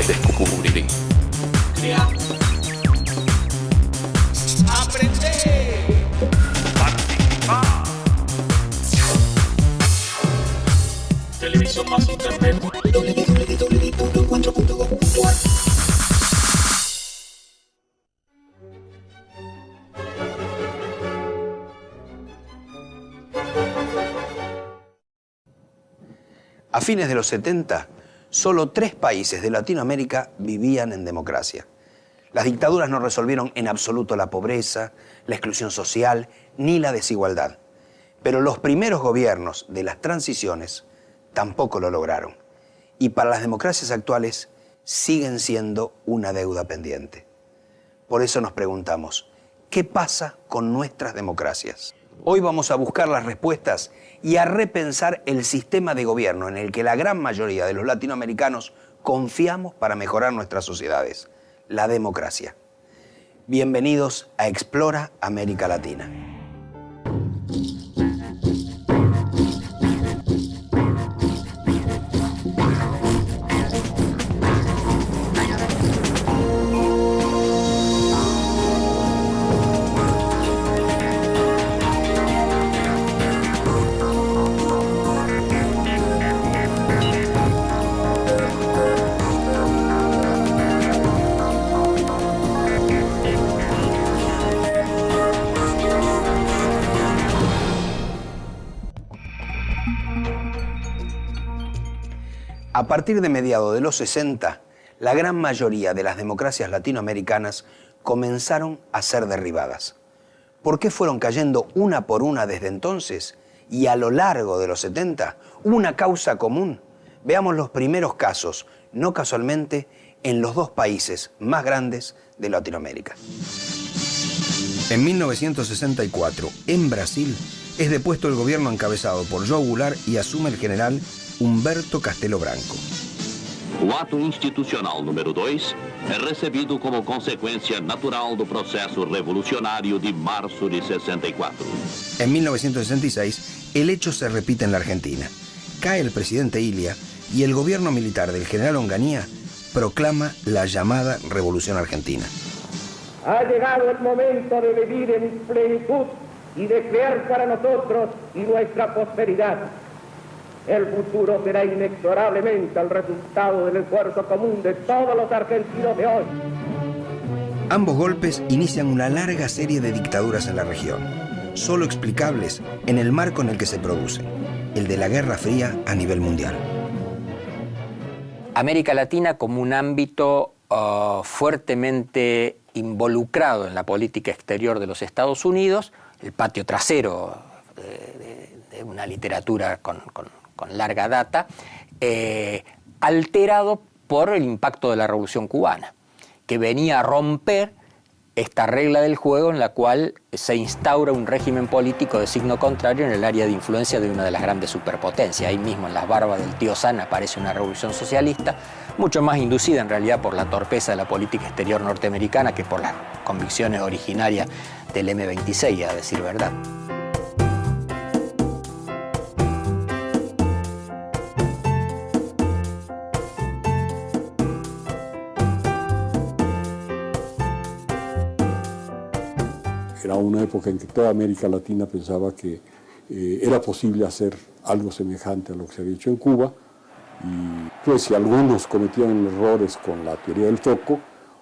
Descubrir. Crear. Aprender. Participar. Televisión más internet. www.encuentro.gov.ar. A fines de los 70, solo 3 países de Latinoamérica vivían en democracia. Las dictaduras no resolvieron en absoluto la pobreza, la exclusión social ni la desigualdad. Pero los primeros gobiernos de las transiciones tampoco lo lograron. Y para las democracias actuales siguen siendo una deuda pendiente. Por eso nos preguntamos, ¿qué pasa con nuestras democracias? Hoy vamos a buscar las respuestas y a repensar el sistema de gobierno en el que la gran mayoría de los latinoamericanos confiamos para mejorar nuestras sociedades, la democracia. Bienvenidos a Explora América Latina. A partir de mediados de los 60, la gran mayoría de las democracias latinoamericanas comenzaron a ser derribadas. ¿Por qué fueron cayendo una por una desde entonces? Y a lo largo de los 70, una causa común. Veamos los primeros casos, no casualmente, en los 2 países más grandes de Latinoamérica. En 1964, en Brasil, es depuesto el gobierno encabezado por João Goulart y asume el general Humberto Castelo Branco. O ato institucional número 2 é recebido como consequência natural do processo revolucionário de março de 64. En 1966, el hecho se repite en la Argentina. Cae el presidente Ilia y el gobierno militar del general Onganía proclama la llamada Revolución Argentina. Ha llegado el momento de vivir en plenitud y de crear para nosotros y nuestra posteridad. El futuro será inexorablemente el resultado del esfuerzo común de todos los argentinos de hoy. Ambos golpes inician una larga serie de dictaduras en la región, solo explicables en el marco en el que se producen, el de la Guerra Fría a nivel mundial. América Latina como un ámbito fuertemente involucrado en la política exterior de los Estados Unidos, el patio trasero de una literatura con larga data, alterado por el impacto de la Revolución Cubana, que venía a romper esta regla del juego en la cual se instaura un régimen político de signo contrario en el área de influencia de una de las grandes superpotencias. Ahí mismo en las barbas del tío Sam aparece una revolución socialista, mucho más inducida en realidad por la torpeza de la política exterior norteamericana que por las convicciones originarias del M-26, a decir verdad. Era una época en que toda América Latina pensaba que era posible hacer algo semejante a lo que se había hecho en Cuba. Y pues si algunos cometían errores con la teoría del foco,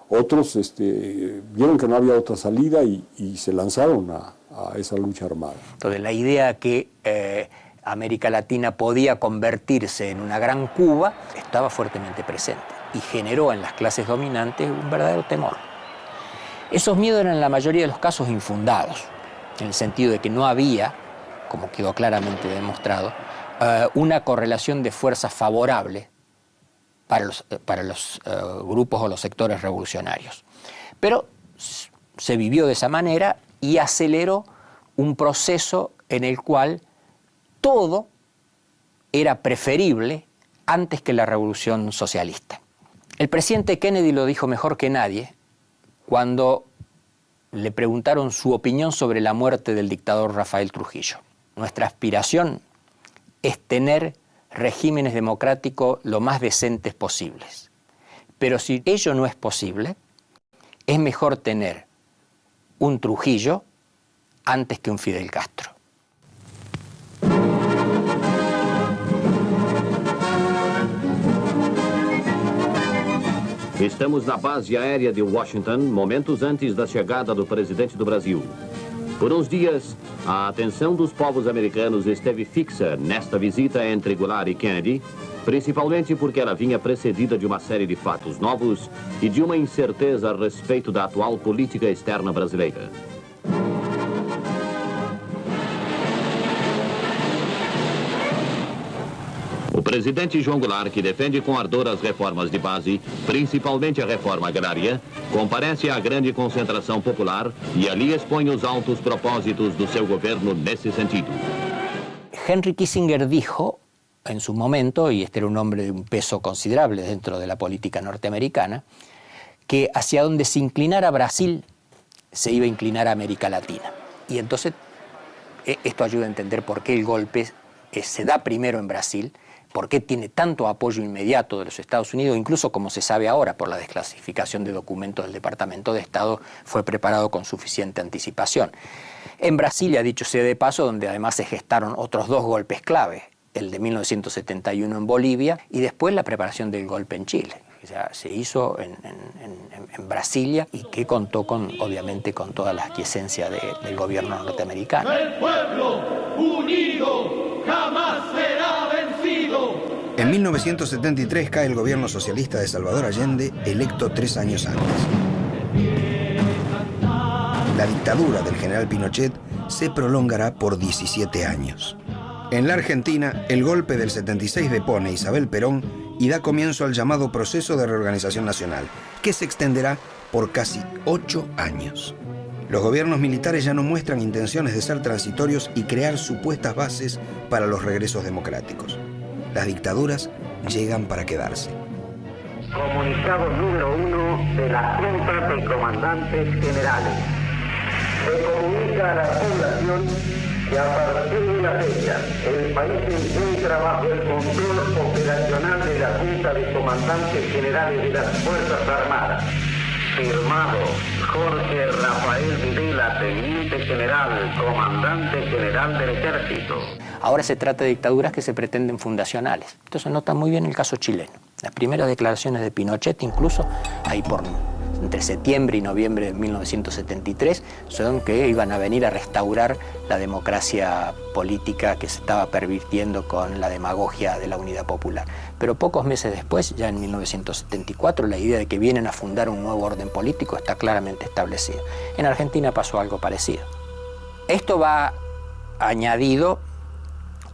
otros vieron que no había otra salida y se lanzaron a esa lucha armada. Entonces la idea que América Latina podía convertirse en una gran Cuba estaba fuertemente presente y generó en las clases dominantes un verdadero temor. Esos miedos eran en la mayoría de los casos infundados, en el sentido de que no había, como quedó claramente demostrado, una correlación de fuerzas favorable para los grupos o los sectores revolucionarios. Pero se vivió de esa manera y aceleró un proceso en el cual todo era preferible antes que la revolución socialista. El presidente Kennedy lo dijo mejor que nadie cuando le preguntaron su opinión sobre la muerte del dictador Rafael Trujillo. Nuestra aspiración es tener regímenes democráticos lo más decentes posibles, Pero si ello no es posible, es mejor tener un Trujillo antes que un Fidel Castro. Estamos na base aérea de Washington, momentos antes da chegada do presidente do Brasil. Por uns dias, a atenção dos povos americanos esteve fixa nesta visita entre Goulart e Kennedy, principalmente porque ela vinha precedida de uma série de fatos novos e de uma incerteza a respeito da atual política externa brasileira. O presidente João Goulart, que defende com ardor as reformas de base, principalmente a reforma agrária, comparece à grande concentração popular e ali expõe os altos propósitos do seu governo nesse sentido. Henry Kissinger dijo en su momento, y este era un hombre de un peso considerable dentro de la política norteamericana, que hacia donde se inclinara Brasil, se iba a inclinar a América Latina. Y entonces esto ayuda a entender por qué el golpe se da primero en Brasil, por qué tiene tanto apoyo inmediato de los Estados Unidos, incluso como se sabe ahora por la desclasificación de documentos del Departamento de Estado, fue preparado con suficiente anticipación. En Brasilia, dicho sea de paso, donde además se gestaron otros dos golpes clave, el de 1971 en Bolivia y después la preparación del golpe en Chile. O sea, se hizo en Brasilia y que contó obviamente con toda la aquiescencia del gobierno norteamericano. El pueblo unido jamás será vencido. En 1973 cae el gobierno socialista de Salvador Allende, electo 3 años antes. La dictadura del general Pinochet se prolongará por 17 años. En la Argentina, el golpe del 76 depone a Isabel Perón y da comienzo al llamado proceso de reorganización nacional, que se extenderá por casi 8 años. Los gobiernos militares ya no muestran intenciones de ser transitorios y crear supuestas bases para los regresos democráticos. Las dictaduras llegan para quedarse. Comunicado número 1 de la Junta de Comandantes Generales. Se comunica a la población que a partir de la fecha el país se encuentra bajo el control operacional de la Junta de Comandantes Generales de las Fuerzas Armadas. Firmado Jorge Rafael Videla, Teniente General, Comandante General del Ejército. Ahora se trata de dictaduras que se pretenden fundacionales. Esto se nota muy bien en el caso chileno. Las primeras declaraciones de Pinochet, incluso ahí entre septiembre y noviembre de 1973, son que iban a venir a restaurar la democracia política que se estaba pervirtiendo con la demagogia de la Unidad Popular. Pero pocos meses después, ya en 1974, la idea de que vienen a fundar un nuevo orden político está claramente establecida. En Argentina pasó algo parecido. Esto va añadido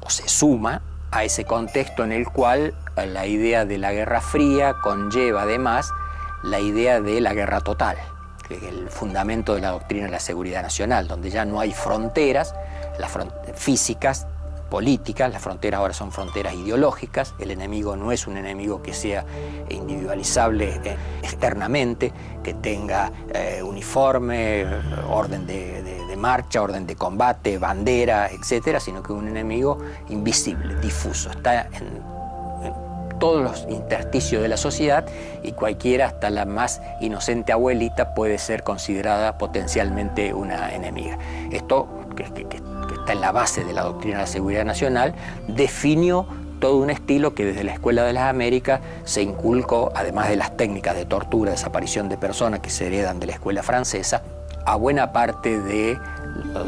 o se suma a ese contexto en el cual la idea de la Guerra Fría conlleva además la idea de la guerra total, que es el fundamento de la doctrina de la seguridad nacional, donde ya no hay fronteras, físicas, políticas, las fronteras ahora son fronteras ideológicas, el enemigo no es un enemigo que sea individualizable externamente, que tenga uniforme, orden de marcha, orden de combate, bandera, etcétera, sino que es un enemigo invisible, difuso, está en todos los intersticios de la sociedad y cualquiera, hasta la más inocente abuelita, puede ser considerada potencialmente una enemiga. Esto, que está en la base de la doctrina de la seguridad nacional, definió todo un estilo que desde la Escuela de las Américas se inculcó, además de las técnicas de tortura, desaparición de personas que se heredan de la escuela francesa, a buena parte de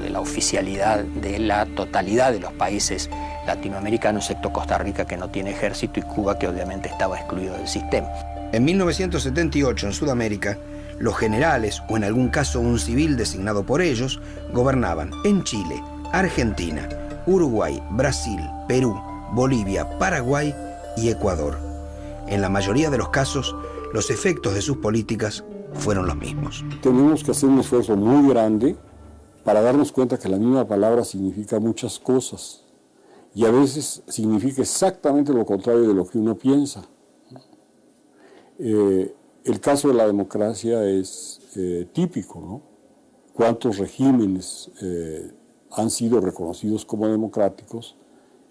la oficialidad de la totalidad de los países latinoamericanos, excepto Costa Rica, que no tiene ejército, y Cuba, que obviamente estaba excluido del sistema. En 1978, en Sudamérica, los generales, o en algún caso un civil designado por ellos, gobernaban en Chile, Argentina, Uruguay, Brasil, Perú, Bolivia, Paraguay y Ecuador. En la mayoría de los casos, los efectos de sus políticas fueron los mismos. Tenemos que hacer un esfuerzo muy grande para darnos cuenta que la misma palabra significa muchas cosas y a veces significa exactamente lo contrario de lo que uno piensa. El caso de la democracia es típico, ¿no? ¿Cuántos regímenes han sido reconocidos como democráticos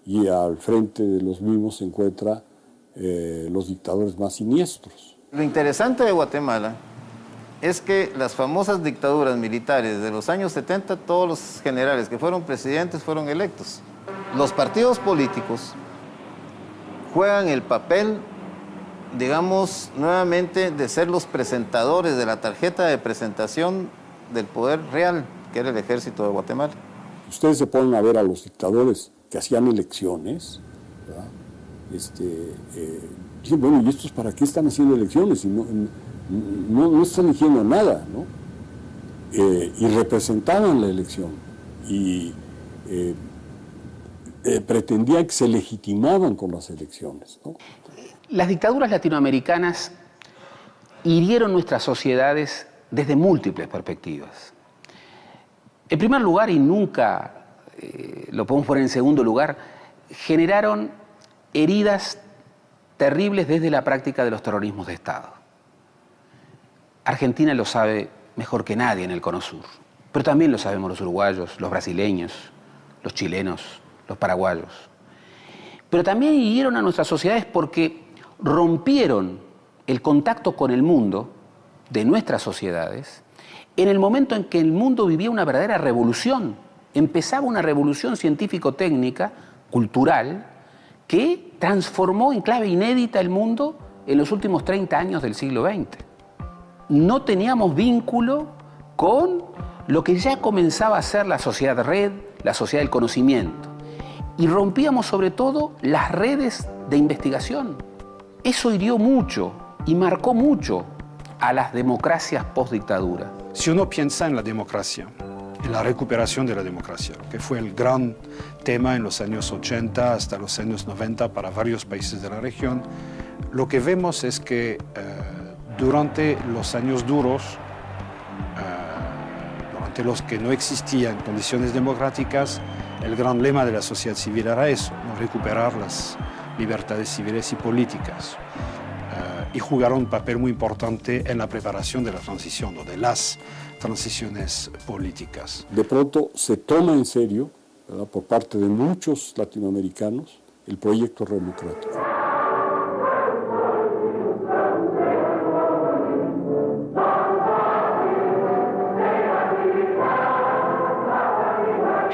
y al frente de los mismos se encuentran los dictadores más siniestros? Lo interesante de Guatemala es que las famosas dictaduras militares de los años 70, todos los generales que fueron presidentes fueron electos. Los partidos políticos juegan el papel, digamos, nuevamente de ser los presentadores de la tarjeta de presentación del poder real, que era el ejército de Guatemala. Ustedes se ponen a ver a los dictadores que hacían elecciones, ¿verdad? Dicen, bueno, ¿y estos para qué están haciendo elecciones? Y no están eligiendo nada, ¿no? Y representaban la elección y pretendían que se legitimaban con las elecciones, ¿no? Las dictaduras latinoamericanas hirieron nuestras sociedades desde múltiples perspectivas. En primer lugar, y nunca lo podemos poner en segundo lugar, generaron heridas terribles desde la práctica de los terrorismos de Estado. Argentina lo sabe mejor que nadie en el Cono Sur, pero también lo sabemos los uruguayos, los brasileños, los chilenos, los paraguayos. Pero también hirieron a nuestras sociedades porque rompieron el contacto con el mundo de nuestras sociedades en el momento en que el mundo vivía una verdadera revolución. Empezaba una revolución científico-técnica, cultural, que transformó en clave inédita el mundo en los últimos 30 años del siglo XX. No teníamos vínculo con lo que ya comenzaba a ser la sociedad red, la sociedad del conocimiento. Y rompíamos sobre todo las redes de investigación. Eso hirió mucho y marcó mucho a las democracias post-dictadura. Si uno piensa en la democracia, en la recuperación de la democracia, que fue el gran tema en los años 80 hasta los años 90 para varios países de la región, lo que vemos es que durante los años duros, durante los que no existían condiciones democráticas, el gran lema de la sociedad civil era eso, ¿no? Recuperar las libertades civiles y políticas. Y jugaron un papel muy importante en la preparación de la transición o de las transiciones políticas. De pronto se toma en serio, ¿verdad?, por parte de muchos latinoamericanos, el proyecto democrático.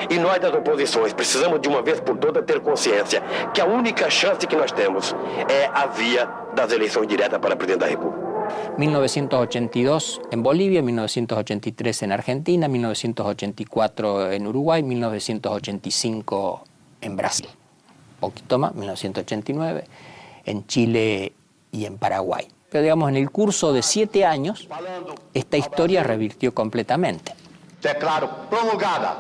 E nós das oposições precisamos de uma vez por todas ter consciência que a única chance que nós temos é a via das eleições diretas para presidente da República. 1982 en Bolivia, 1983 en Argentina, 1984 en Uruguay, 1985 en Brasil. Poquito más, 1989 en Chile y en Paraguay. Pero digamos, en el curso de 7 años, esta historia revirtió completamente. Declaro promulgada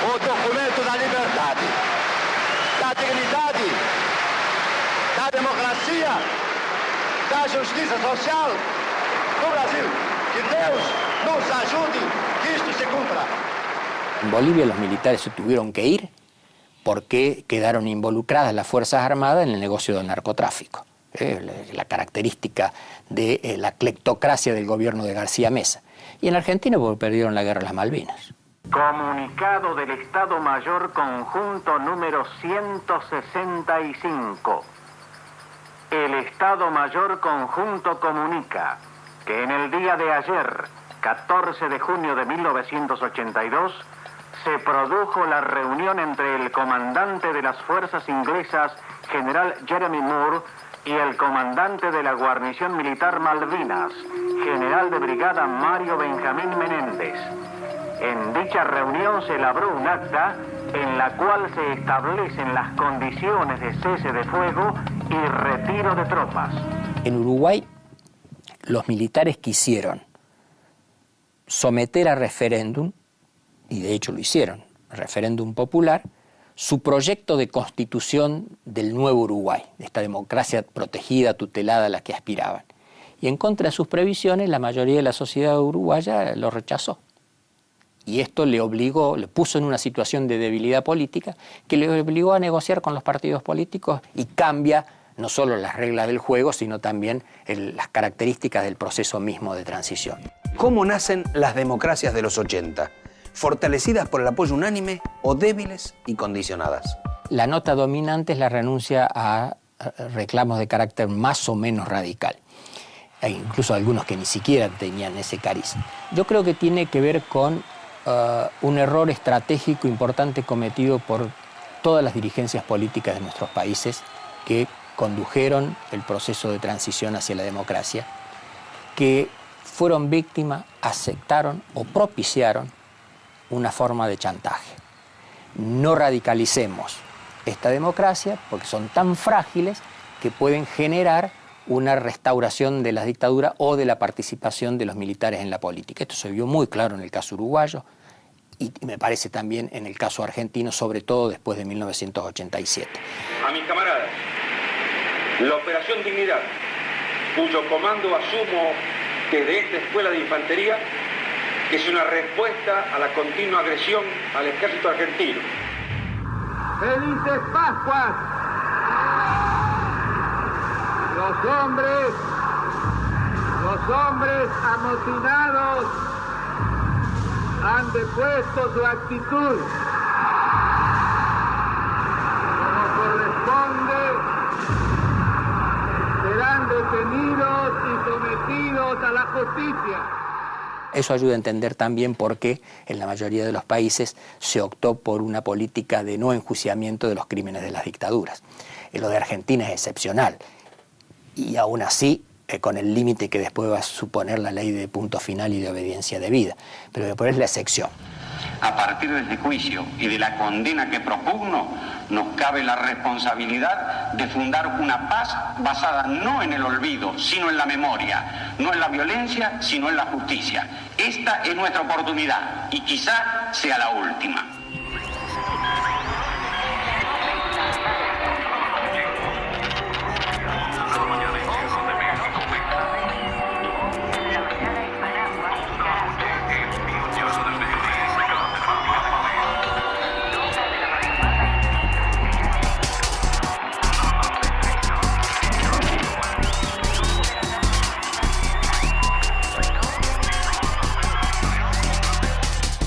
o documento da liberdade, da dignidade, da democracia, da justiça social do Brasil. Que Deus nos ajude que esto se cumpla. En Bolivia los militares se tuvieron que ir porque quedaron involucradas las Fuerzas Armadas en el negocio del narcotráfico. La característica de la cleptocracia del gobierno de García Meza. Y en Argentina porque perdieron la guerra de las Malvinas. Comunicado del Estado Mayor Conjunto número 165. El Estado Mayor Conjunto comunica que en el día de ayer, 14 de junio de 1982, se produjo la reunión entre el comandante de las fuerzas inglesas, general Jeremy Moore, y el comandante de la guarnición militar Malvinas, general de brigada Mario Benjamín Menéndez. En dicha reunión se elaboró un acta en la cual se establecen las condiciones de cese de fuego y retiro de tropas. En Uruguay, los militares quisieron someter a referéndum, y de hecho lo hicieron, referéndum popular, su proyecto de constitución del nuevo Uruguay, de esta democracia protegida, tutelada a la que aspiraban. Y en contra de sus previsiones, la mayoría de la sociedad uruguaya lo rechazó. Y esto le puso en una situación de debilidad política que le obligó a negociar con los partidos políticos y cambia no solo las reglas del juego, sino también las características del proceso mismo de transición. ¿Cómo nacen las democracias de los 80? ¿Fortalecidas por el apoyo unánime o débiles y condicionadas? La nota dominante es la renuncia a reclamos de carácter más o menos radical. E incluso algunos que ni siquiera tenían ese cariz. Yo creo que tiene que ver con un error estratégico importante cometido por todas las dirigencias políticas de nuestros países que condujeron el proceso de transición hacia la democracia, que fueron víctimas, aceptaron o propiciaron una forma de chantaje. No radicalicemos esta democracia porque son tan frágiles que pueden generar una restauración de la dictadura o de la participación de los militares en la política. Esto se vio muy claro en el caso uruguayo y me parece también en el caso argentino, sobre todo después de 1987. A mis camaradas, la Operación Dignidad, cuyo comando asumo desde esta escuela de infantería, es una respuesta a la continua agresión al ejército argentino. ¡Felices Pascuas! Los hombres amotinados han depuesto su actitud. Como corresponde, serán detenidos y sometidos a la justicia. Eso ayuda a entender también por qué en la mayoría de los países se optó por una política de no enjuiciamiento de los crímenes de las dictaduras. Lo de Argentina es excepcional y aún así con el límite que después va a suponer la ley de punto final y de obediencia debida, pero después es la excepción. A partir de este juicio y de la condena que propugno, nos cabe la responsabilidad de fundar una paz basada no en el olvido, sino en la memoria, no en la violencia, sino en la justicia. Esta es nuestra oportunidad y quizá sea la última.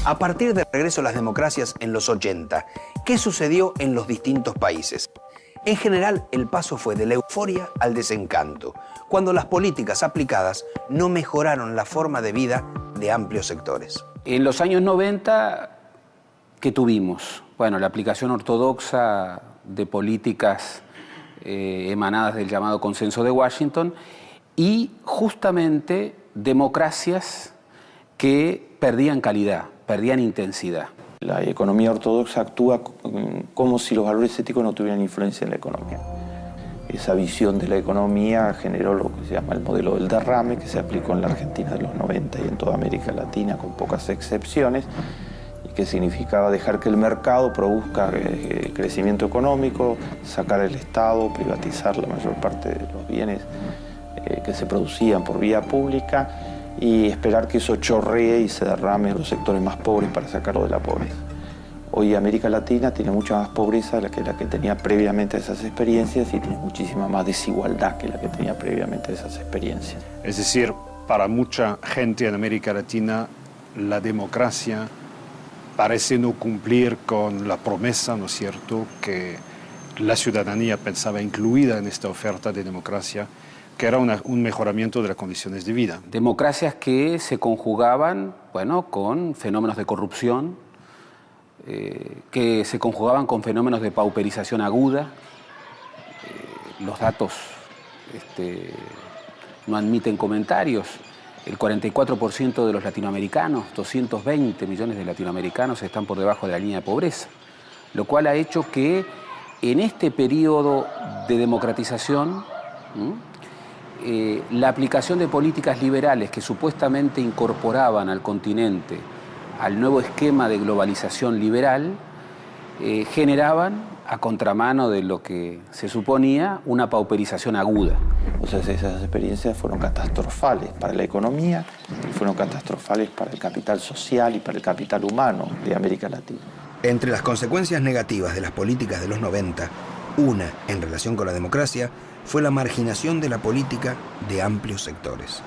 A partir del regreso a las democracias en los 80, ¿qué sucedió en los distintos países? En general, el paso fue de la euforia al desencanto, cuando las políticas aplicadas no mejoraron la forma de vida de amplios sectores. En los años 90, ¿qué tuvimos? Bueno, la aplicación ortodoxa de políticas emanadas del llamado Consenso de Washington y justamente democracias que perdían calidad, perdían intensidad. La economía ortodoxa actúa como si los valores éticos no tuvieran influencia en la economía. Esa visión de la economía generó lo que se llama el modelo del derrame, que se aplicó en la Argentina de los 90 y en toda América Latina, con pocas excepciones, y que significaba dejar que el mercado produzca crecimiento económico, sacar el Estado, privatizar la mayor parte de los bienes que se producían por vía pública, y esperar que eso chorree y se derrame en los sectores más pobres para sacarlo de la pobreza. Hoy América Latina tiene mucha más pobreza que la que tenía previamente a esas experiencias y tiene muchísima más desigualdad que la que tenía previamente a esas experiencias. Es decir, para mucha gente en América Latina, la democracia parece no cumplir con la promesa, ¿no es cierto?, que la ciudadanía pensaba incluida en esta oferta de democracia, que era un mejoramiento de las condiciones de vida. Democracias que se conjugaban, bueno, con fenómenos de corrupción, que se conjugaban con fenómenos de pauperización aguda. Los datos no admiten comentarios. El 44% de los latinoamericanos, 220 millones de latinoamericanos, están por debajo de la línea de pobreza, lo cual ha hecho que en este periodo de democratización, la aplicación de políticas liberales que supuestamente incorporaban al continente al nuevo esquema de globalización liberal generaban, a contramano de lo que se suponía, una pauperización aguda. O sea, esas experiencias fueron catastrofales para la economía y fueron catastrofales para el capital social y para el capital humano de América Latina. Entre las consecuencias negativas de las políticas de los 90, una en relación con la democracia fue la marginación de la política de amplios sectores.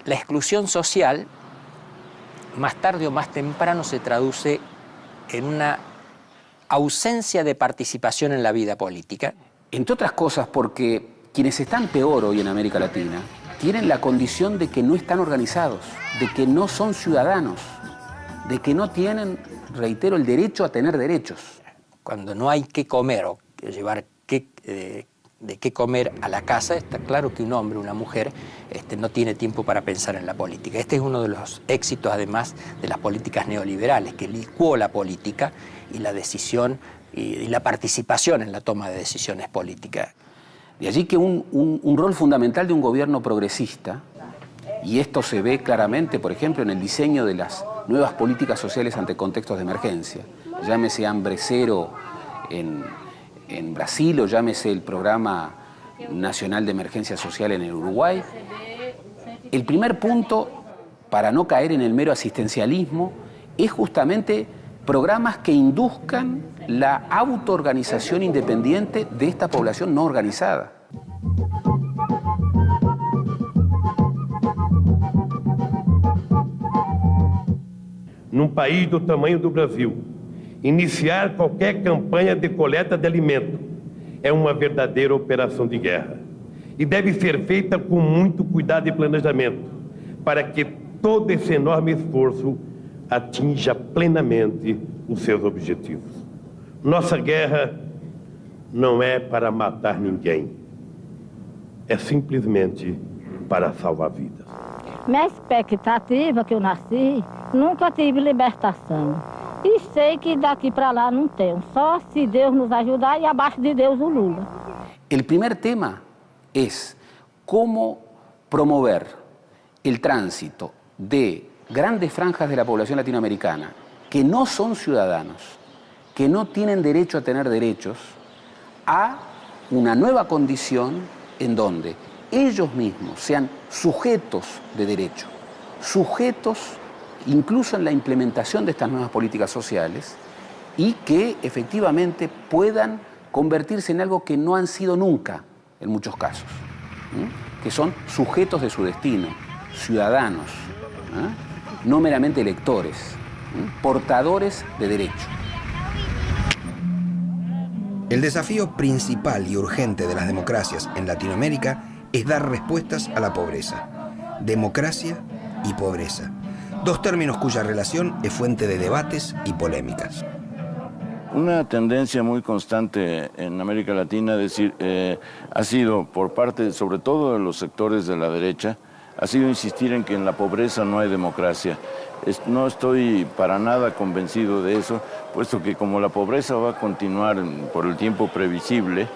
La exclusión social, más tarde o más temprano, se traduce en una ausencia de participación en la vida política. Entre otras cosas porque quienes están peor hoy en América Latina tienen la condición de que no están organizados, de que no son ciudadanos, de que no tienen, reitero, el derecho a tener derechos. Cuando no hay qué comer o llevar de qué comer a la casa, está claro que un hombre, una mujer, no tiene tiempo para pensar en la política. Este es uno de los éxitos, además, de las políticas neoliberales, que licuó la política y la decisión y la participación en la toma de decisiones políticas. De allí que un rol fundamental de un gobierno progresista, y esto se ve claramente, por ejemplo, en el diseño de las nuevas políticas sociales ante contextos de emergencia, llámese Hambre Cero en Brasil o llámese el Programa Nacional de Emergencia Social en el Uruguay. El primer punto, para no caer en el mero asistencialismo, es justamente programas que induzcan la autoorganización independiente de esta población no organizada. Num país do tamanho do Brasil, iniciar qualquer campanha de coleta de alimento é uma verdadeira operação de guerra e deve ser feita com muito cuidado e planejamento para que todo esse enorme esforço atinja plenamente os seus objetivos. Nossa guerra não é para matar ninguém, é simplesmente para salvar vidas. Minha expectativa, que eu nasci, nunca tive libertação. E sei que daqui para lá não tenho, só se Deus nos ajudar y abaixo de Deus o Lula. El primer tema es cómo promover el tránsito de grandes franjas de la población latinoamericana que no son ciudadanos, que no tienen derecho a tener derechos, a una nueva condición en donde ellos mismos sean sujetos de derecho, sujetos incluso en la implementación de estas nuevas políticas sociales y que efectivamente puedan convertirse en algo que no han sido nunca en muchos casos, que son sujetos de su destino, ciudadanos, no meramente electores, portadores de derecho. El desafío principal y urgente de las democracias en Latinoamérica es dar respuestas a la pobreza. Democracia y pobreza. Dos términos cuya relación es fuente de debates y polémicas. Una tendencia muy constante en América Latina ha sido por parte, sobre todo de los sectores de la derecha, ha sido insistir en que en la pobreza no hay democracia. No estoy para nada convencido de eso, puesto que como la pobreza va a continuar por el tiempo previsible,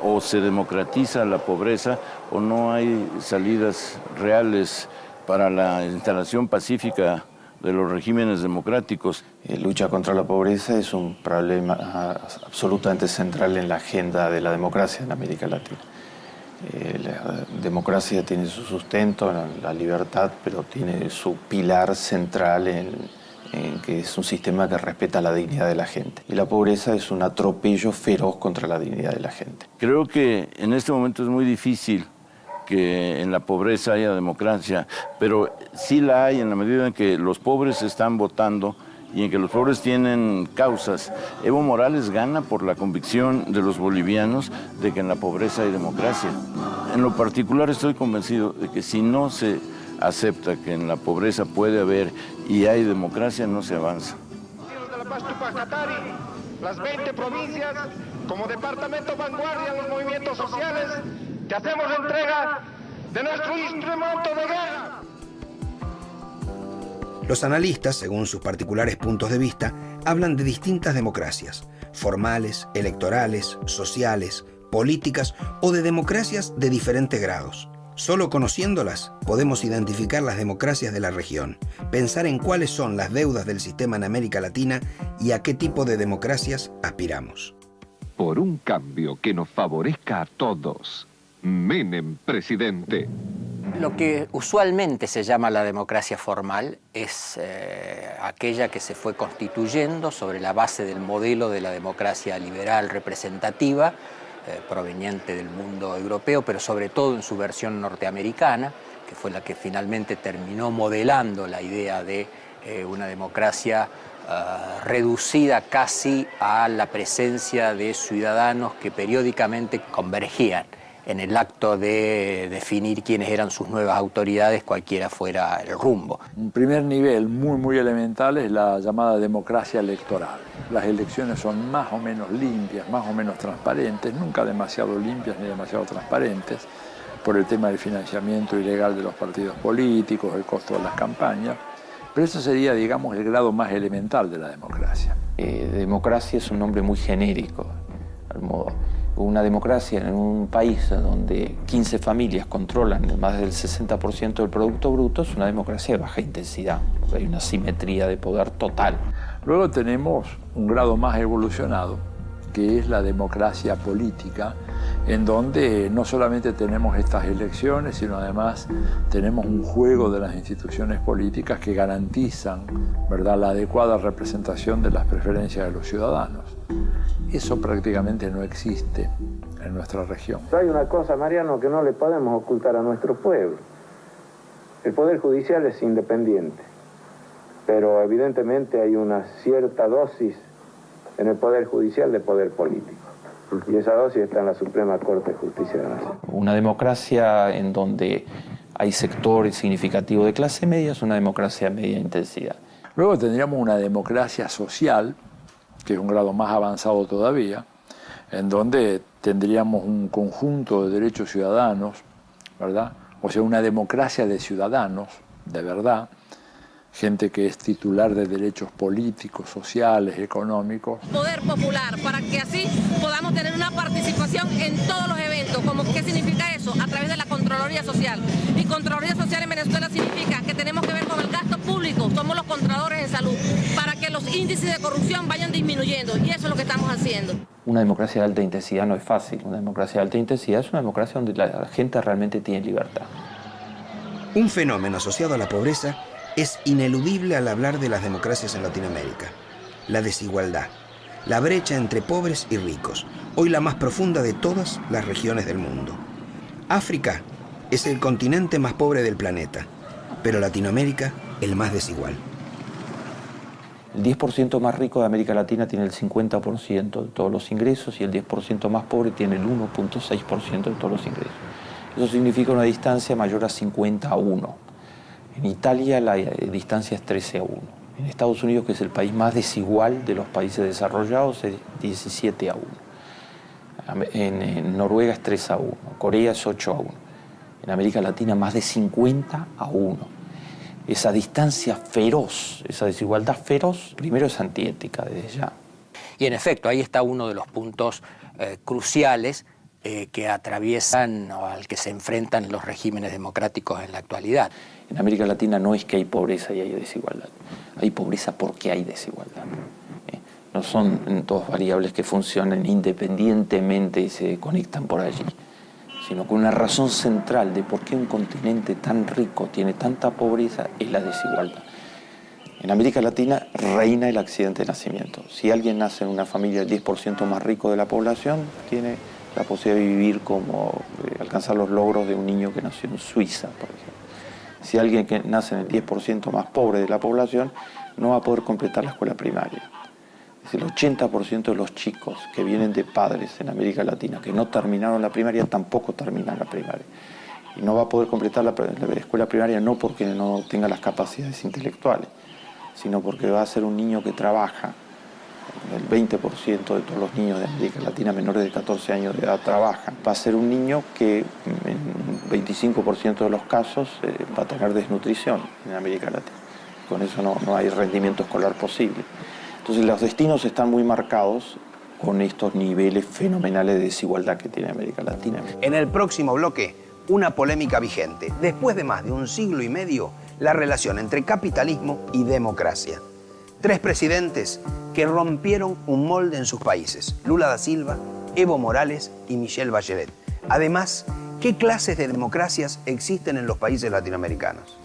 o se democratiza la pobreza o no hay salidas reales para la instalación pacífica de los regímenes democráticos. Lucha contra la pobreza es un problema absolutamente central en la agenda de la democracia en América Latina. La democracia tiene su sustento en la libertad, pero tiene su pilar central en que es un sistema que respeta la dignidad de la gente. Y la pobreza es un atropello feroz contra la dignidad de la gente. Creo que en este momento es muy difícil que en la pobreza haya democracia, pero sí la hay en la medida en que los pobres están votando y en que los pobres tienen causas. Evo Morales gana por la convicción de los bolivianos de que en la pobreza hay democracia. En lo particular estoy convencido de que si no se acepta que en la pobreza puede haber y hay democracia, no se avanza. De la Paz Tupac-Katari, las 20 provincias, como departamento vanguardia en los movimientos sociales, te hacemos entrega de nuestro instrumento de guerra. Los analistas, según sus particulares puntos de vista, hablan de distintas democracias, formales, electorales, sociales, políticas o de democracias de diferentes grados. Solo conociéndolas podemos identificar las democracias de la región, pensar en cuáles son las deudas del sistema en América Latina y a qué tipo de democracias aspiramos. Por un cambio que nos favorezca a todos. Menem, presidente. Lo que usualmente se llama la democracia formal es aquella que se fue constituyendo sobre la base del modelo de la democracia liberal representativa, proveniente del mundo europeo, pero sobre todo en su versión norteamericana, que fue la que finalmente terminó modelando la idea de una democracia reducida casi a la presencia de ciudadanos que periódicamente convergían en el acto de definir quiénes eran sus nuevas autoridades, cualquiera fuera el rumbo. Un primer nivel muy elemental es la llamada democracia electoral. Las elecciones son más o menos limpias, más o menos transparentes, nunca demasiado limpias ni demasiado transparentes, por el tema del financiamiento ilegal de los partidos políticos, el costo de las campañas, pero eso sería, digamos, el grado más elemental de la democracia. Democracia es un nombre muy genérico, al modo. Una democracia en un país donde 15 familias controlan más del 60% del Producto Bruto es una democracia de baja intensidad, porque hay una simetría de poder total. Luego tenemos un grado más evolucionado, que es la democracia política, en donde no solamente tenemos estas elecciones, sino además tenemos un juego de las instituciones políticas que garantizan, ¿verdad?, la adecuada representación de las preferencias de los ciudadanos. Eso prácticamente no existe en nuestra región. Hay una cosa, Mariano, que no le podemos ocultar a nuestro pueblo. El Poder Judicial es independiente, pero evidentemente hay una cierta dosis en el Poder Judicial de poder político. Y esa dosis está en la Suprema Corte de Justicia de la Nación. Una democracia en donde hay sectores significativos de clase media es una democracia de media intensidad. Luego tendríamos una democracia social, que es un grado más avanzado todavía, en donde tendríamos un conjunto de derechos ciudadanos, ¿verdad? O sea, una democracia de ciudadanos, de verdad, gente que es titular de derechos políticos, sociales, económicos. Poder popular, para que así podamos tener una participación en todos los eventos. ¿Qué significa eso? A través de la Contraloría Social. Y Contraloría Social en Venezuela significa que tenemos que ver con el gasto público, somos los controladores en salud, para que los índices de corrupción vayan disminuyendo, y eso es lo que estamos haciendo. Una democracia de alta intensidad no es fácil. Una democracia de alta intensidad es una democracia donde la gente realmente tiene libertad. Un fenómeno asociado a la pobreza es ineludible al hablar de las democracias en Latinoamérica: la desigualdad, la brecha entre pobres y ricos, hoy la más profunda de todas las regiones del mundo. África es el continente más pobre del planeta, pero Latinoamérica el más desigual. El 10% más rico de América Latina tiene el 50% de todos los ingresos y el 10% más pobre tiene el 1.6% de todos los ingresos. Eso significa una distancia mayor a 50-1. En Italia la distancia es 13-1. En Estados Unidos, que es el país más desigual de los países desarrollados, es 17-1. En Noruega es 3-1. Corea es 8-1. En América Latina más de 50-1. Esa distancia feroz, esa desigualdad feroz, primero es antiética desde ya. Y en efecto, ahí está uno de los puntos cruciales que atraviesan o al que se enfrentan los regímenes democráticos en la actualidad. En América Latina no es que hay pobreza y hay desigualdad. Hay pobreza porque hay desigualdad. No son dos variables que funcionan independientemente y se conectan por allí, sino que una razón central de por qué un continente tan rico tiene tanta pobreza es la desigualdad. En América Latina reina el accidente de nacimiento. Si alguien nace en una familia del 10% más rico de la población, tiene la posibilidad de vivir como alcanzar los logros de un niño que nació en Suiza, por ejemplo. Si alguien que nace en el 10% más pobre de la población no va a poder completar la escuela primaria. Es el 80% de los chicos que vienen de padres en América Latina que no terminaron la primaria tampoco terminan la primaria. Y no va a poder completar la escuela primaria no porque no tenga las capacidades intelectuales, sino porque va a ser un niño que trabaja. El 20% de todos los niños de América Latina menores de 14 años de edad trabajan. Va a ser un niño que en 25% de los casos va a tener desnutrición en América Latina. Con eso no hay rendimiento escolar posible. Entonces los destinos están muy marcados con estos niveles fenomenales de desigualdad que tiene América Latina. En el próximo bloque, una polémica vigente. Después de más de un siglo y medio, la relación entre capitalismo y democracia. 3 presidentes que rompieron un molde en sus países: Lula da Silva, Evo Morales y Michelle Bachelet. Además, ¿qué clases de democracias existen en los países latinoamericanos?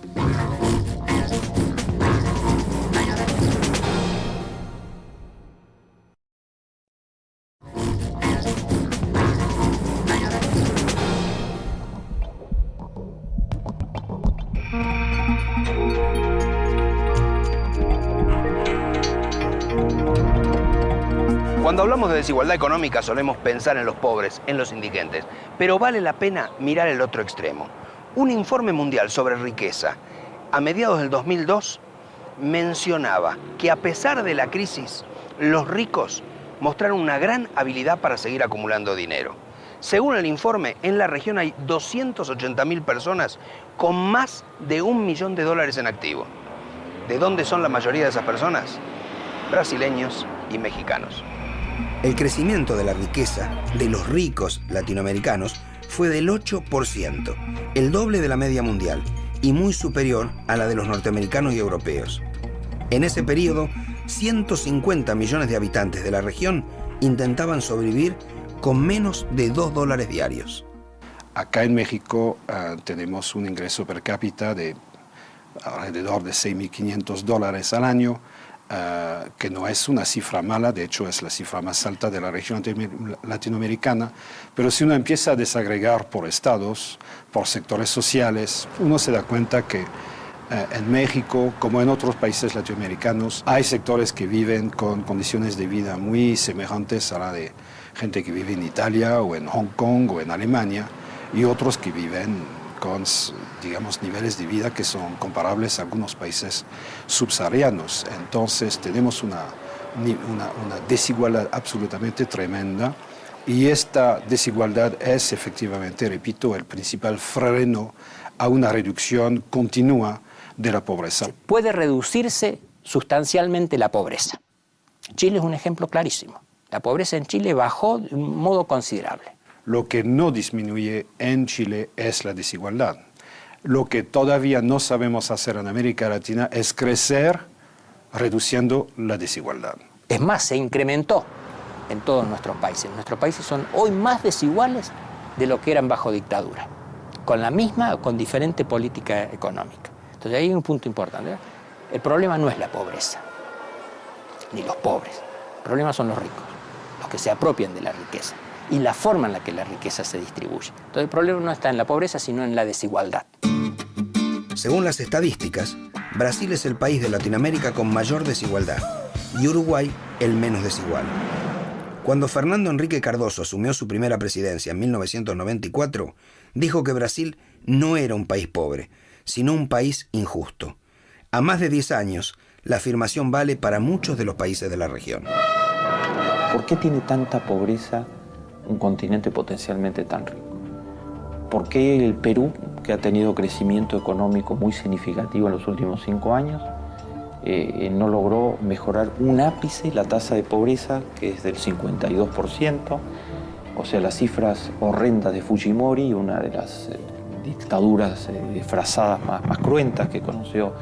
Cuando hablamos de desigualdad económica solemos pensar en los pobres, en los indigentes, pero vale la pena mirar el otro extremo. Un informe mundial sobre riqueza a mediados del 2002 mencionaba que a pesar de la crisis, los ricos mostraron una gran habilidad para seguir acumulando dinero. Según el informe, en la región hay 280.000 personas con más de $1 millón en activo. ¿De dónde son la mayoría de esas personas? Brasileños y mexicanos. El crecimiento de la riqueza de los ricos latinoamericanos fue del 8%, el doble de la media mundial y muy superior a la de los norteamericanos y europeos. En ese periodo, 150 millones de habitantes de la región intentaban sobrevivir con menos de $2 diarios. Acá en México tenemos un ingreso per cápita de alrededor de $6.500 al año, que no es una cifra mala, de hecho es la cifra más alta de la región latinoamericana, pero si uno empieza a desagregar por estados, por sectores sociales, uno se da cuenta que en México, como en otros países latinoamericanos, hay sectores que viven con condiciones de vida muy semejantes a la de gente que vive en Italia o en Hong Kong o en Alemania, y otros que viven con, digamos, niveles de vida que son comparables a algunos países subsaharianos. Entonces tenemos una desigualdad absolutamente tremenda, y esta desigualdad es efectivamente, repito, el principal freno a una reducción continua de la pobreza. Puede reducirse sustancialmente la pobreza. Chile es un ejemplo clarísimo. La pobreza en Chile bajó de un modo considerable. Lo que no disminuye en Chile es la desigualdad. Lo que todavía no sabemos hacer en América Latina es crecer reduciendo la desigualdad. Es más, se incrementó en todos nuestros países. Nuestros países son hoy más desiguales de lo que eran bajo dictadura, con la misma o con diferente política económica. Entonces ahí hay un punto importante. El problema no es la pobreza, ni los pobres. El problema son los ricos, los que se apropian de la riqueza y la forma en la que la riqueza se distribuye. Entonces el problema no está en la pobreza, sino en la desigualdad. Según las estadísticas, Brasil es el país de Latinoamérica con mayor desigualdad y Uruguay el menos desigual. Cuando Fernando Henrique Cardoso asumió su primera presidencia en 1994, dijo que Brasil no era un país pobre, sino un país injusto. A más de 10 años, la afirmación vale para muchos de los países de la región. ¿Por qué tiene tanta pobreza un continente potencialmente tan rico? ¿Por qué el Perú, que ha tenido crecimiento económico muy significativo en los últimos 5 años, no logró mejorar un ápice la tasa de pobreza, que es del 52%? O sea, las cifras horrendas de Fujimori, una de las dictaduras disfrazadas más cruentas que conoció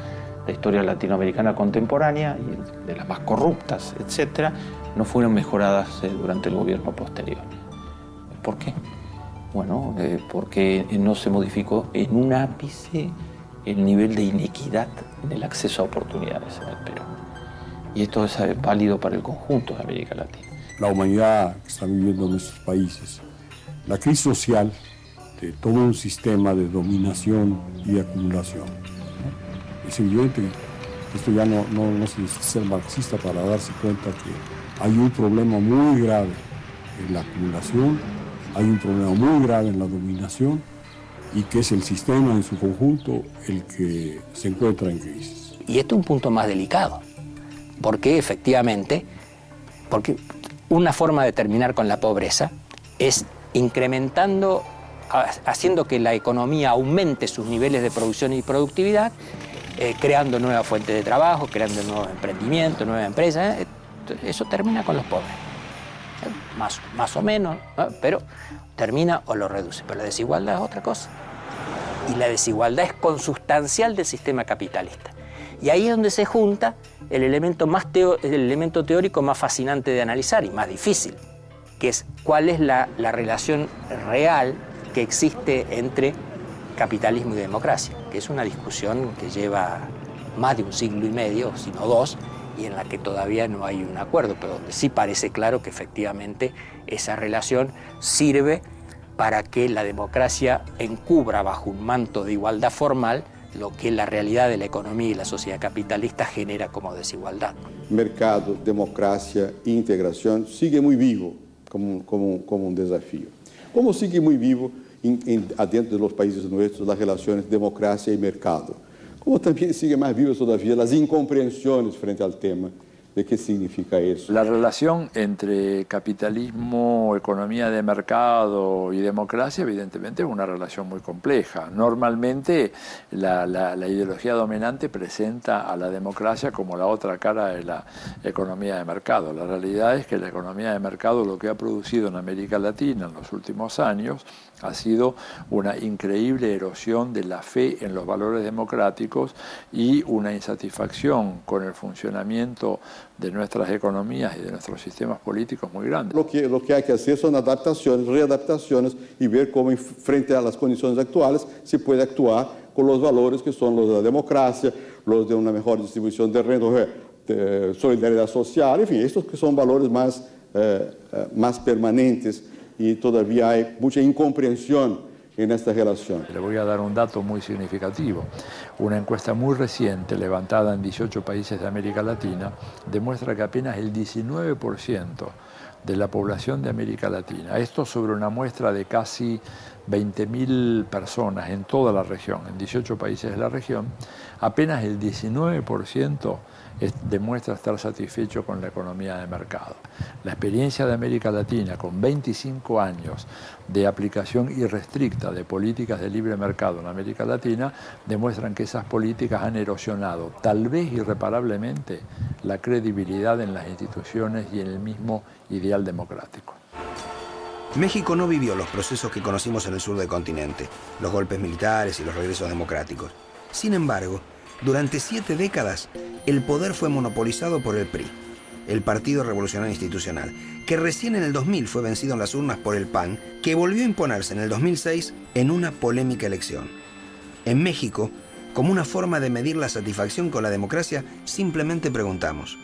la historia latinoamericana contemporánea, y de las más corruptas, etc., no fueron mejoradas durante el gobierno posterior. ¿Por qué? Bueno, porque no se modificó en un ápice el nivel de inequidad en el acceso a oportunidades en el Perú. Y esto es válido para el conjunto de América Latina. La humanidad que está viviendo en nuestros países, la crisis social de todo un sistema de dominación y de acumulación, ¿no? Es evidente que esto ya no se necesita ser marxista para darse cuenta que hay un problema muy grave en la acumulación, hay un problema muy grave en la dominación, y que es el sistema en su conjunto el que se encuentra en crisis. Y esto es un punto más delicado, porque efectivamente, porque una forma de terminar con la pobreza es incrementando, haciendo que la economía aumente sus niveles de producción y productividad, creando nuevas fuentes de trabajo, creando nuevos emprendimientos, nuevas empresas. Eso termina con los pobres, más o menos, ¿no? Pero termina o lo reduce. Pero la desigualdad es otra cosa. Y la desigualdad es consustancial del sistema capitalista. Y ahí es donde se junta el elemento teórico más fascinante de analizar y más difícil, que es cuál es la relación real que existe entre capitalismo y democracia, que es una discusión que lleva más de 1 siglo y medio, sino 2, y en la que todavía no hay un acuerdo, pero donde sí parece claro que efectivamente esa relación sirve para que la democracia encubra bajo un manto de igualdad formal lo que la realidad de la economía y la sociedad capitalista genera como desigualdad. Mercado, democracia e integración sigue muy vivo como un desafío. Como sigue muy vivo adentro de los países nuestros las relaciones democracia y mercado. Como también sigue más vivas todavía las incomprensiones frente al tema de qué significa eso. La relación entre capitalismo, economía de mercado y democracia evidentemente es una relación muy compleja. Normalmente la ideología dominante presenta a la democracia como la otra cara de la economía de mercado. La realidad es que la economía de mercado lo que ha producido en América Latina en los últimos años ha sido una increíble erosión de la fe en los valores democráticos y una insatisfacción con el funcionamiento de nuestras economías y de nuestros sistemas políticos muy grande. Lo que hay que hacer son adaptaciones, readaptaciones y ver cómo frente a las condiciones actuales se puede actuar con los valores que son los de la democracia, los de una mejor distribución de renta, de solidaridad social, en fin, estos que son valores más permanentes y todavía hay mucha incomprensión en esta relación. Le voy a dar un dato muy significativo. Una encuesta muy reciente, levantada en 18 países de América Latina, demuestra que apenas el 19% de la población de América Latina, esto sobre una muestra de casi 20.000 personas en toda la región, en 18 países de la región, apenas el 19% demuestra estar satisfecho con la economía de mercado. La experiencia de América Latina, con 25 años de aplicación irrestricta de políticas de libre mercado en América Latina, demuestran que esas políticas han erosionado, tal vez irreparablemente, la credibilidad en las instituciones y en el mismo ideal democrático. México no vivió los procesos que conocimos en el sur del continente, los golpes militares y los regresos democráticos. Sin embargo, durante 7 décadas, el poder fue monopolizado por el PRI, el Partido Revolucionario Institucional, que recién en el 2000 fue vencido en las urnas por el PAN, que volvió a imponerse en el 2006 en una polémica elección. En México, como una forma de medir la satisfacción con la democracia, simplemente preguntamos: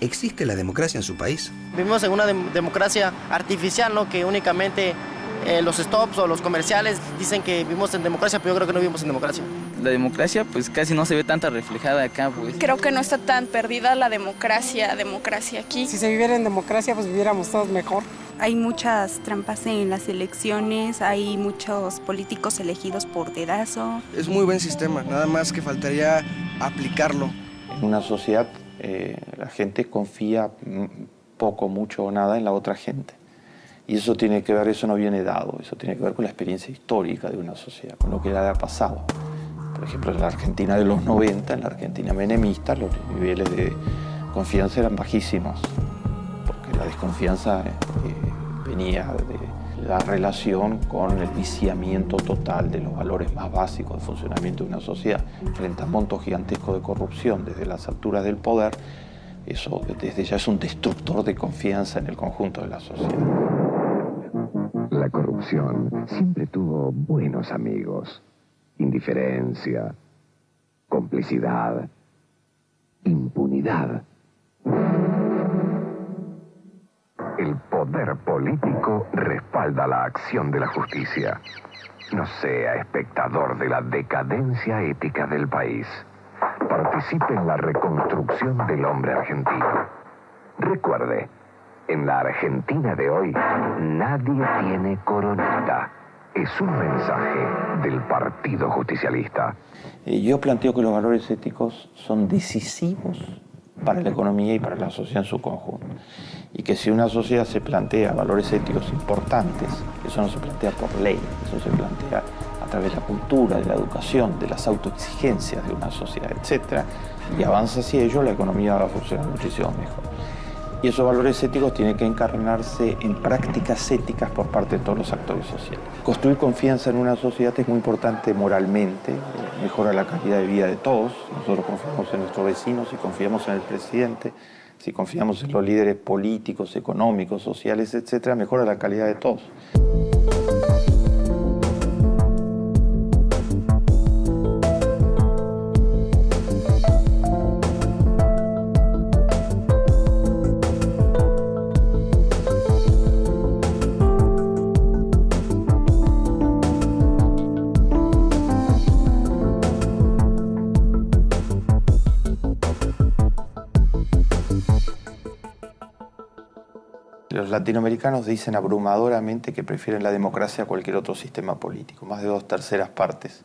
¿existe la democracia en su país? Vivimos en una democracia artificial, ¿no? Que únicamente los stops o los comerciales dicen que vivimos en democracia, pero yo creo que no vivimos en democracia. La democracia pues casi no se ve tanta reflejada acá, pues. Creo que no está tan perdida la democracia aquí. Si se viviera en democracia, pues viviéramos todos mejor. Hay muchas trampas en las elecciones, hay muchos políticos elegidos por dedazo. Es muy buen sistema, nada más que faltaría aplicarlo. En una sociedad la gente confía poco, mucho o nada en la otra gente. Y eso tiene que ver, eso no viene dado, eso tiene que ver con la experiencia histórica de una sociedad, con lo que le ha pasado. Por ejemplo, en la Argentina de los 90, en la Argentina menemista, los niveles de confianza eran bajísimos, porque la desconfianza venía de la relación con el viciamiento total de los valores más básicos de funcionamiento de una sociedad. Frente a montos gigantescos de corrupción desde las alturas del poder, eso desde ya es un destructor de confianza en el conjunto de la sociedad. La corrupción siempre tuvo buenos amigos. Indiferencia, complicidad, impunidad. El poder político respalda la acción de la justicia. No sea espectador de la decadencia ética del país. Participe en la reconstrucción del hombre argentino. Recuerde, en la Argentina de hoy, nadie tiene coronita. Es un mensaje del Partido Justicialista. Yo planteo que los valores éticos son decisivos para la economía y para la sociedad en su conjunto. Y que si una sociedad se plantea valores éticos importantes, eso no se plantea por ley, eso se plantea a través de la cultura, de la educación, de las autoexigencias de una sociedad, etc. Y avanza hacia ello, la economía va a funcionar muchísimo mejor. Y esos valores éticos tienen que encarnarse en prácticas éticas por parte de todos los actores sociales. Construir confianza en una sociedad es muy importante moralmente, mejora la calidad de vida de todos. Nosotros confiamos en nuestros vecinos, si confiamos en el presidente, si confiamos en los líderes políticos, económicos, sociales, etc., mejora la calidad de todos. los latinoamericanos dicen abrumadoramente que prefieren la democracia a cualquier otro sistema político. Más de 2/3 partes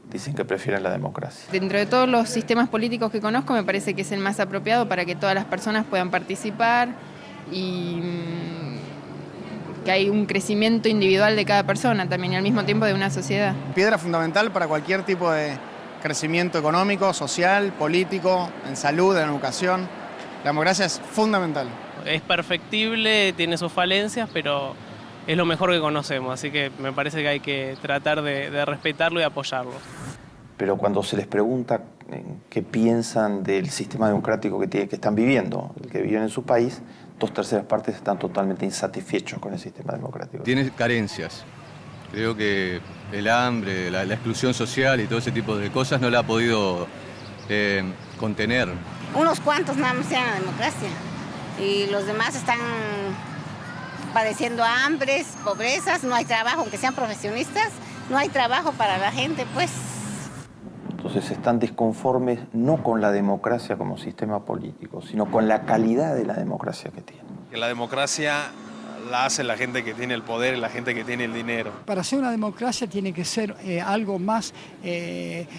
dicen que prefieren la democracia. Dentro de todos los sistemas políticos que conozco, me parece que es el más apropiado para que todas las personas puedan participar y que hay un crecimiento individual de cada persona también y al mismo tiempo de una sociedad. Piedra fundamental para cualquier tipo de crecimiento económico, social, político, en salud, en educación. La democracia es fundamental. Es perfectible, tiene sus falencias, pero es lo mejor que conocemos, así que me parece que hay que tratar de respetarlo y apoyarlo. Pero cuando se les pregunta qué piensan del sistema democrático que están viviendo, el que viven en su país, 2/3 partes están totalmente insatisfechos con el sistema democrático. Tiene carencias. Creo que el hambre, la exclusión social y todo ese tipo de cosas no la ha podido contener. Unos cuantos nada más tienen la democracia y los demás están padeciendo hambres, pobrezas, no hay trabajo, aunque sean profesionistas, no hay trabajo para la gente, pues. Entonces están disconformes no con la democracia como sistema político, sino con la calidad de la democracia que tienen. Que la democracia la hace la gente que tiene el poder y la gente que tiene el dinero. Para ser una democracia tiene que ser algo más,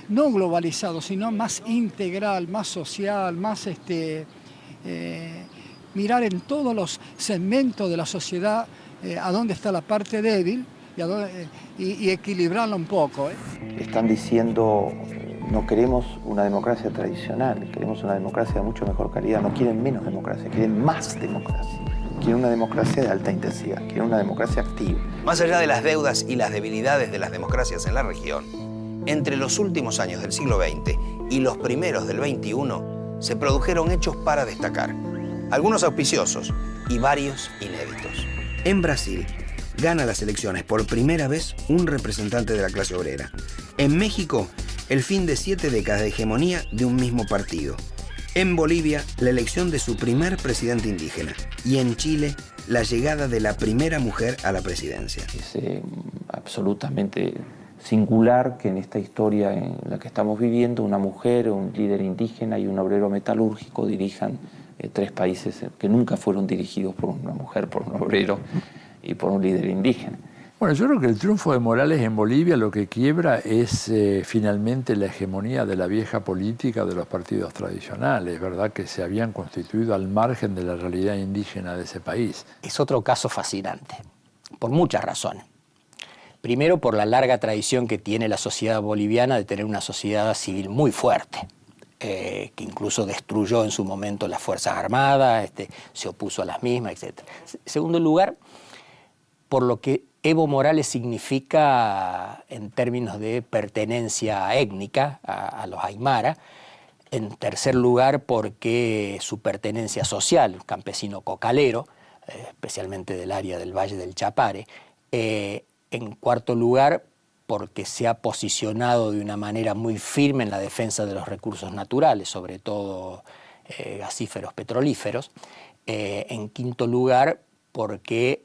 no globalizado, sino más integral, más social, más mirar en todos los segmentos de la sociedad a dónde está la parte débil y equilibrarla un poco. Están diciendo, no queremos una democracia tradicional, queremos una democracia de mucho mejor calidad, no quieren menos democracia, quieren más democracia. Quieren una democracia de alta intensidad, quieren una democracia activa. Más allá de las deudas y las debilidades de las democracias en la región, entre los últimos años del siglo XX y los primeros del XXI, se produjeron hechos para destacar. Algunos auspiciosos y varios inéditos. En Brasil, gana las elecciones por primera vez un representante de la clase obrera. En México, el fin de 7 décadas de hegemonía de un mismo partido. En Bolivia, la elección de su primer presidente indígena. Y en Chile, la llegada de la primera mujer a la presidencia. Es absolutamente singular que en esta historia en la que estamos viviendo, una mujer, un líder indígena y un obrero metalúrgico dirijan 3 países que nunca fueron dirigidos por una mujer, por un obrero y por un líder indígena. Bueno, yo creo que el triunfo de Morales en Bolivia lo que quiebra es finalmente la hegemonía de la vieja política de los partidos tradicionales, ¿verdad? Que se habían constituido al margen de la realidad indígena de ese país. Es otro caso fascinante, por muchas razones. Primero, por la larga tradición que tiene la sociedad boliviana de tener una sociedad civil muy fuerte, que incluso destruyó en su momento las Fuerzas Armadas, se opuso a las mismas, etc. Segundo lugar, por lo que Evo Morales significa en términos de pertenencia étnica a los aymara. En tercer lugar, porque su pertenencia social, campesino cocalero, especialmente del área del Valle del Chapare. En cuarto lugar, porque se ha posicionado de una manera muy firme en la defensa de los recursos naturales, sobre todo gasíferos petrolíferos. En quinto lugar, porque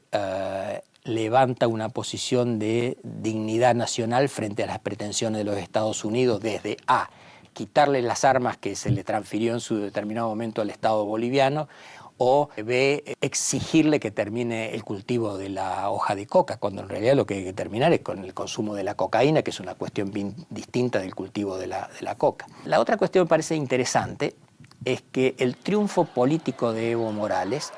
levanta una posición de dignidad nacional frente a las pretensiones de los Estados Unidos desde A, quitarle las armas que se le transfirió en su determinado momento al Estado boliviano, o B, exigirle que termine el cultivo de la hoja de coca, cuando en realidad lo que hay que terminar es con el consumo de la cocaína, que es una cuestión bien distinta del cultivo de la coca. La otra cuestión que me parece interesante es que el triunfo político de Evo Morales,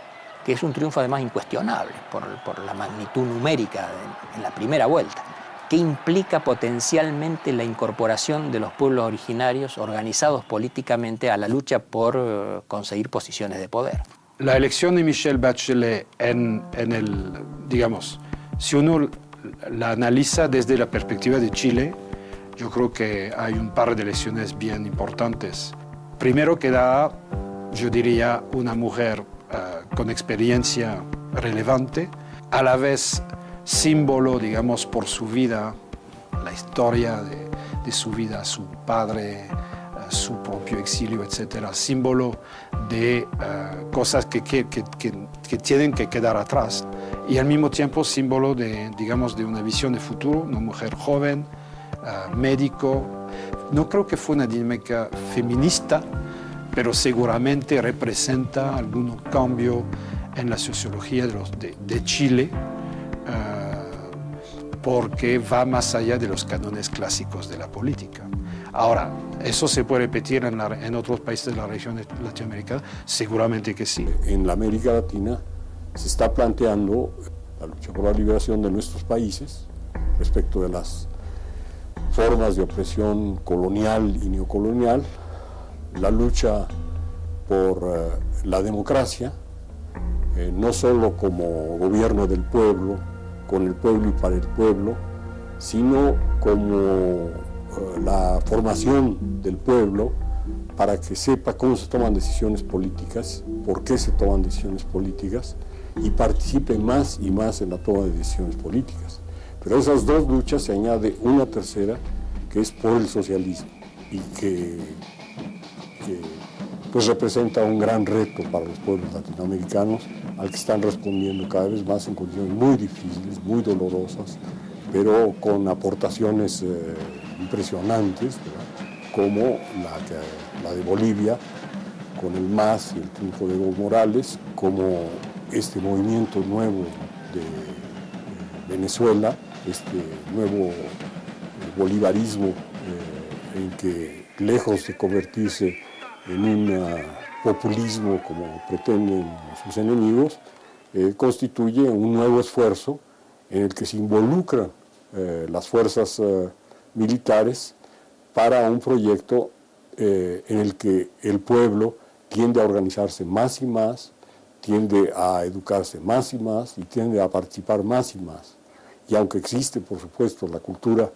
que es un triunfo además incuestionable por la magnitud numérica en la primera vuelta, que implica potencialmente la incorporación de los pueblos originarios organizados políticamente a la lucha por conseguir posiciones de poder. La elección de Michelle Bachelet digamos, si uno la analiza desde la perspectiva de Chile, yo creo que hay un par de elecciones bien importantes. Primero que da, yo diría, una mujer con experiencia relevante, a la vez símbolo, digamos, por su vida, la historia de su vida, su padre, su propio exilio, etcétera, símbolo de cosas que tienen que quedar atrás, y al mismo tiempo símbolo de, digamos, de una visión de futuro, una mujer joven, médico. No creo que fue una dinámica feminista, pero seguramente representa algún cambio en la sociología de Chile, porque va más allá de los cánones clásicos de la política. Ahora, ¿eso se puede repetir en otros países de la región latinoamericana? Seguramente que sí. En la América Latina se está planteando la lucha por la liberación de nuestros países respecto de las formas de opresión colonial y neocolonial, la lucha por la democracia, no solo como gobierno del pueblo, con el pueblo y para el pueblo, sino como la formación del pueblo para que sepa cómo se toman decisiones políticas, por qué se toman decisiones políticas y participe más y más en la toma de decisiones políticas. Pero a esas dos luchas se añade una tercera, que es por el socialismo y que pues representa un gran reto para los pueblos latinoamericanos, al que están respondiendo cada vez más en condiciones muy difíciles, muy dolorosas, pero con aportaciones impresionantes, ¿verdad? Como la de Bolivia, con el MAS y el triunfo de Evo Morales, como este movimiento nuevo de Venezuela, este nuevo bolivarismo en que, lejos de convertirse en un populismo como pretenden sus enemigos, constituye un nuevo esfuerzo en el que se involucran las fuerzas militares para un proyecto en el que el pueblo tiende a organizarse más y más, tiende a educarse más y más y tiende a participar más y más. Y aunque existe, por supuesto, la cultura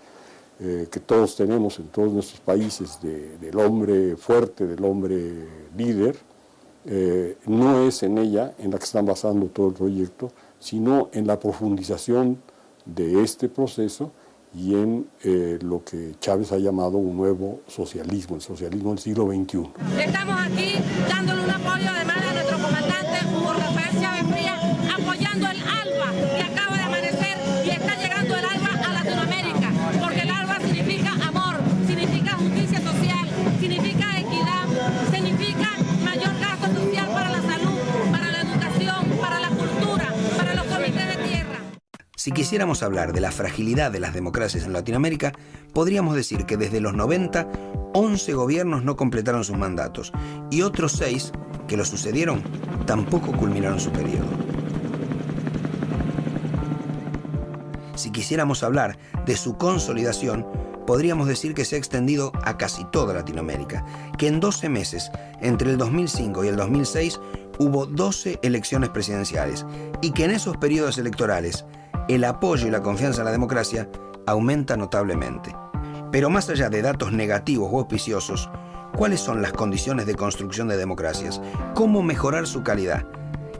que todos tenemos en todos nuestros países del hombre fuerte, del hombre líder, no es en ella en la que están basando todo el proyecto, sino en la profundización de este proceso y en lo que Chávez ha llamado un nuevo socialismo, el socialismo del siglo XXI. Estamos aquí dándole un apoyo además a nuestro comandante Hugo Rafael Chávez Frías, apoyando el ALBA que acaba de amanecer y está llegando el ALBA a Latinoamérica, porque el ALBA significa amor, significa justicia social, significa equidad, significa mayor gasto social para la salud, para la educación, para la cultura, para los comités de tierra. Si quisiéramos hablar de la fragilidad de las democracias en Latinoamérica, podríamos decir que desde los 90, 11 gobiernos no completaron sus mandatos y otros 6 que los sucedieron tampoco culminaron su periodo. Si quisiéramos hablar de su consolidación, podríamos decir que se ha extendido a casi toda Latinoamérica, que en 12 meses, entre el 2005 y el 2006, hubo 12 elecciones presidenciales y que en esos periodos electorales el apoyo y la confianza en la democracia aumenta notablemente. Pero más allá de datos negativos o auspiciosos, ¿cuáles son las condiciones de construcción de democracias? ¿Cómo mejorar su calidad?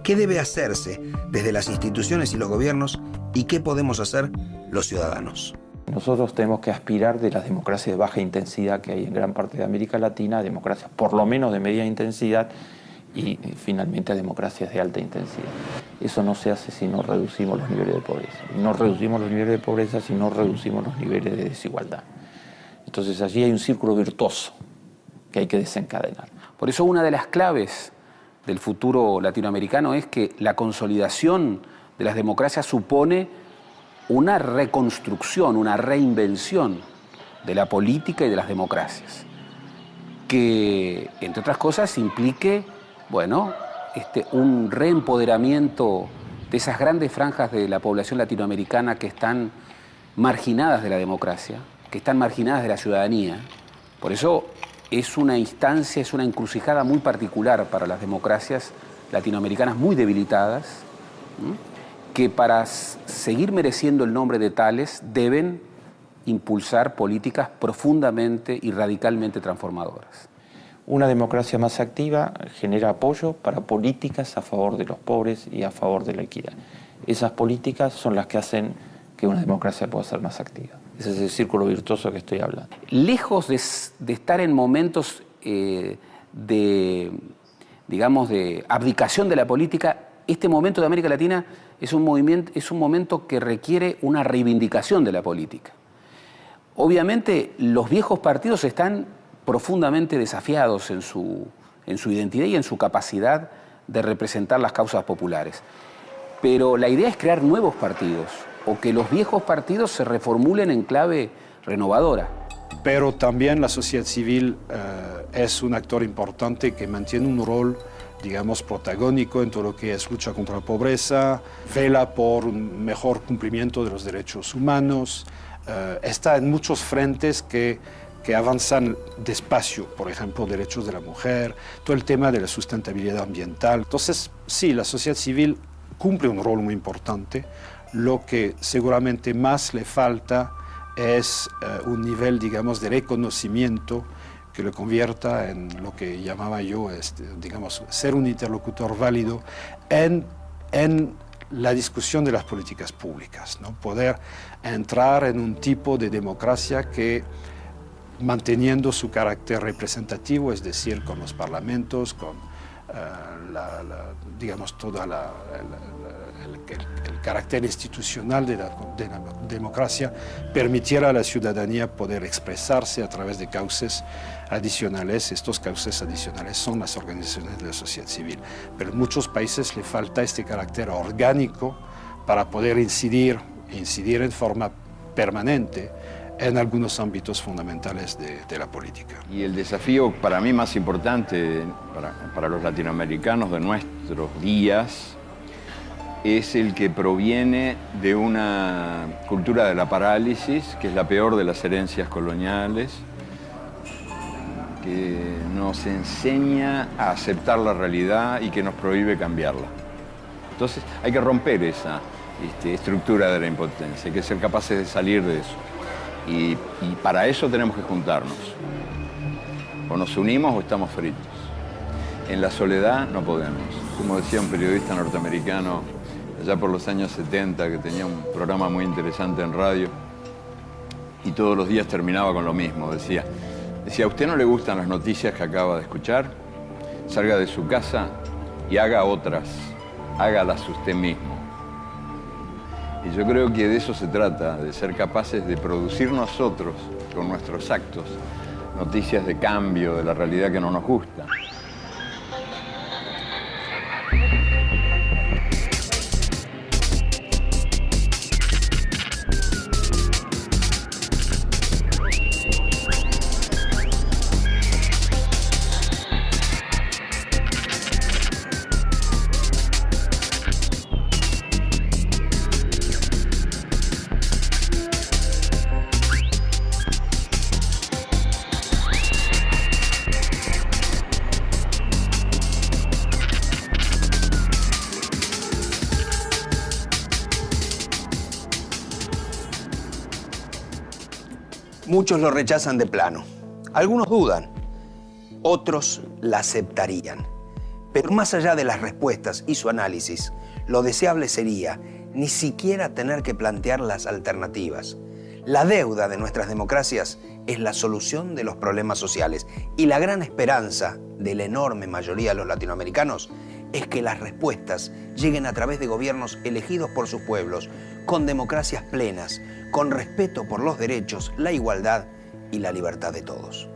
¿Qué debe hacerse desde las instituciones y los gobiernos? ¿Y qué podemos hacer los ciudadanos? Nosotros tenemos que aspirar de las democracias de baja intensidad que hay en gran parte de América Latina a democracias por lo menos de media intensidad y finalmente a democracias de alta intensidad. Eso no se hace si no reducimos los niveles de pobreza. Y no reducimos los niveles de pobreza si no reducimos los niveles de desigualdad. Entonces allí hay un círculo virtuoso que hay que desencadenar. Por eso una de las claves del futuro latinoamericano es que la consolidación de las democracias supone una reconstrucción, una reinvención de la política y de las democracias, que, entre otras cosas, implique, bueno, un reempoderamiento de esas grandes franjas de la población latinoamericana que están marginadas de la democracia, que están marginadas de la ciudadanía. Por eso es una instancia, es una encrucijada muy particular para las democracias latinoamericanas muy debilitadas, que para seguir mereciendo el nombre de tales deben impulsar políticas profundamente y radicalmente transformadoras. Una democracia más activa genera apoyo para políticas a favor de los pobres y a favor de la equidad. Esas políticas son las que hacen que una democracia pueda ser más activa. Ese es el círculo virtuoso que estoy hablando. Lejos de estar en momentos de abdicación de la política, este momento de América Latina es un momento que requiere una reivindicación de la política. Obviamente, los viejos partidos están profundamente desafiados en su identidad y en su capacidad de representar las causas populares. Pero la idea es crear nuevos partidos o que los viejos partidos se reformulen en clave renovadora. Pero también la sociedad civil es un actor importante que mantiene un rol, digamos, protagónico en todo lo que es lucha contra la pobreza, vela por un mejor cumplimiento de los derechos humanos, está en muchos frentes que avanzan despacio, por ejemplo, derechos de la mujer, todo el tema de la sustentabilidad ambiental. Entonces, sí, la sociedad civil cumple un rol muy importante. Lo que seguramente más le falta es un nivel, digamos, de reconocimiento que lo convierta en lo que llamaba yo, digamos, ser un interlocutor válido en la discusión de las políticas públicas, ¿no? Poder entrar en un tipo de democracia que, manteniendo su carácter representativo, es decir, con los parlamentos, con digamos, todo el carácter institucional de la democracia, permitiera a la ciudadanía poder expresarse a través de cauces adicionales. Estos cauces adicionales son las organizaciones de la sociedad civil. Pero en muchos países le falta este carácter orgánico para poder incidir en forma permanente en algunos ámbitos fundamentales de la política. Y el desafío para mí más importante para los latinoamericanos de nuestros días es el que proviene de una cultura de la parálisis, que es la peor de las herencias coloniales, que nos enseña a aceptar la realidad y que nos prohíbe cambiarla. Entonces hay que romper esa estructura de la impotencia, hay que ser capaces de salir de eso. Y para eso tenemos que juntarnos. O nos unimos o estamos fritos. En la soledad no podemos. Como decía un periodista norteamericano allá por los años 70, que tenía un programa muy interesante en radio, y todos los días terminaba con lo mismo. Decía, ¿a usted no le gustan las noticias que acaba de escuchar? Salga de su casa y haga otras. Hágalas usted mismo. Y yo creo que de eso se trata, de ser capaces de producir nosotros, con nuestros actos, noticias de cambio de la realidad que no nos gusta. Muchos lo rechazan de plano. Algunos dudan, otros la aceptarían. Pero más allá de las respuestas y su análisis, lo deseable sería ni siquiera tener que plantear las alternativas. La deuda de nuestras democracias es la solución de los problemas sociales y la gran esperanza de la enorme mayoría de los latinoamericanos es que las respuestas lleguen a través de gobiernos elegidos por sus pueblos, con democracias plenas, con respeto por los derechos, la igualdad y la libertad de todos.